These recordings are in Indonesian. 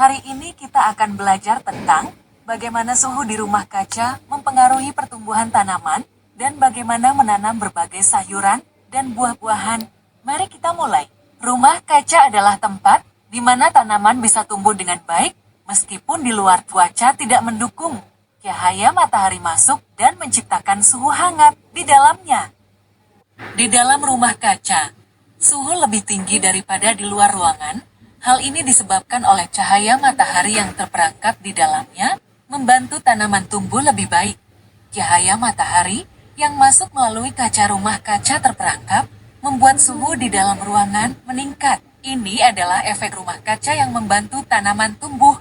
Hari ini kita akan belajar tentang bagaimana suhu di rumah kaca mempengaruhi pertumbuhan tanaman dan bagaimana menanam berbagai sayuran dan buah-buahan. Mari kita mulai. Rumah kaca adalah tempat di mana tanaman bisa tumbuh dengan baik meskipun di luar cuaca tidak mendukung. Cahaya matahari masuk dan menciptakan suhu hangat di dalamnya. Di dalam rumah kaca, suhu lebih tinggi daripada di luar ruangan. Hal ini disebabkan oleh cahaya matahari yang terperangkap di dalamnya, membantu tanaman tumbuh lebih baik. Cahaya matahari yang masuk melalui kaca rumah kaca terperangkap, membuat suhu di dalam ruangan meningkat. Ini adalah efek rumah kaca yang membantu tanaman tumbuh.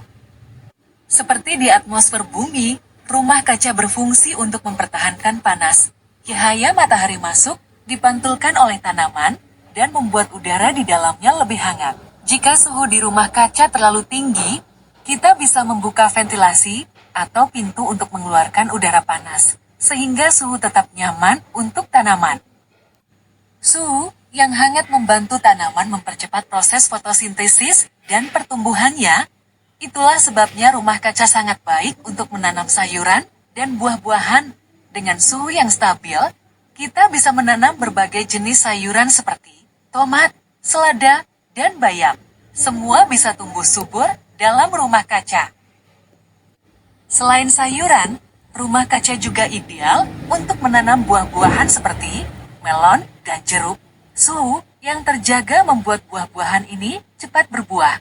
Seperti di atmosfer bumi, rumah kaca berfungsi untuk mempertahankan panas. Cahaya matahari masuk, dipantulkan oleh tanaman, dan membuat udara di dalamnya lebih hangat. Jika suhu di rumah kaca terlalu tinggi, kita bisa membuka ventilasi atau pintu untuk mengeluarkan udara panas, sehingga suhu tetap nyaman untuk tanaman. Suhu yang hangat membantu tanaman mempercepat proses fotosintesis dan pertumbuhannya. Itulah sebabnya rumah kaca sangat baik untuk menanam sayuran dan buah-buahan. Dengan suhu yang stabil, kita bisa menanam berbagai jenis sayuran seperti tomat, selada, dan bayam. Semua bisa tumbuh subur dalam rumah kaca. Selain sayuran, rumah kaca juga ideal untuk menanam buah-buahan seperti melon dan jeruk. Suhu yang terjaga membuat buah-buahan ini cepat berbuah.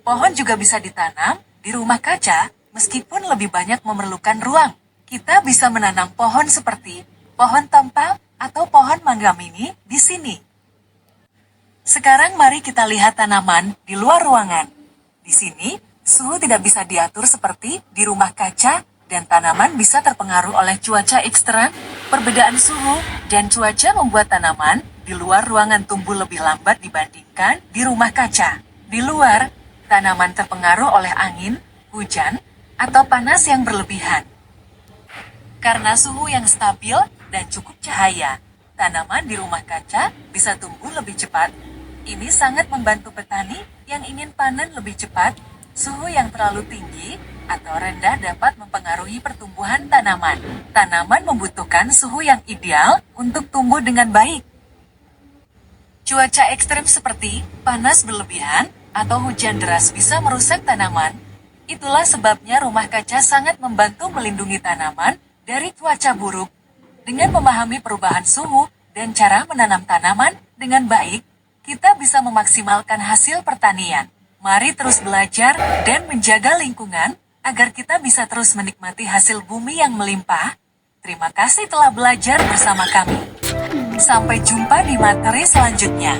Pohon juga bisa ditanam di rumah kaca meskipun lebih banyak memerlukan ruang. Kita bisa menanam pohon seperti pohon tumpang atau pohon mangga mini di sini. Sekarang mari kita lihat tanaman di luar ruangan. Di sini, suhu tidak bisa diatur seperti di rumah kaca, dan tanaman bisa terpengaruh oleh cuaca ekstrem. Perbedaan suhu dan cuaca membuat tanaman di luar ruangan tumbuh lebih lambat dibandingkan di rumah kaca. Di luar, tanaman terpengaruh oleh angin, hujan, atau panas yang berlebihan. Karena suhu yang stabil dan cukup cahaya, tanaman di rumah kaca bisa tumbuh lebih cepat. Ini sangat membantu petani yang ingin panen lebih cepat. Suhu yang terlalu tinggi atau rendah dapat mempengaruhi pertumbuhan tanaman. Tanaman membutuhkan suhu yang ideal untuk tumbuh dengan baik. Cuaca ekstrem seperti panas berlebihan atau hujan deras bisa merusak tanaman. Itulah sebabnya rumah kaca sangat membantu melindungi tanaman dari cuaca buruk. Dengan memahami perubahan suhu dan cara menanam tanaman dengan baik, kita bisa memaksimalkan hasil pertanian. Mari terus belajar dan menjaga lingkungan, agar kita bisa terus menikmati hasil bumi yang melimpah. Terima kasih telah belajar bersama kami. Sampai jumpa di materi selanjutnya.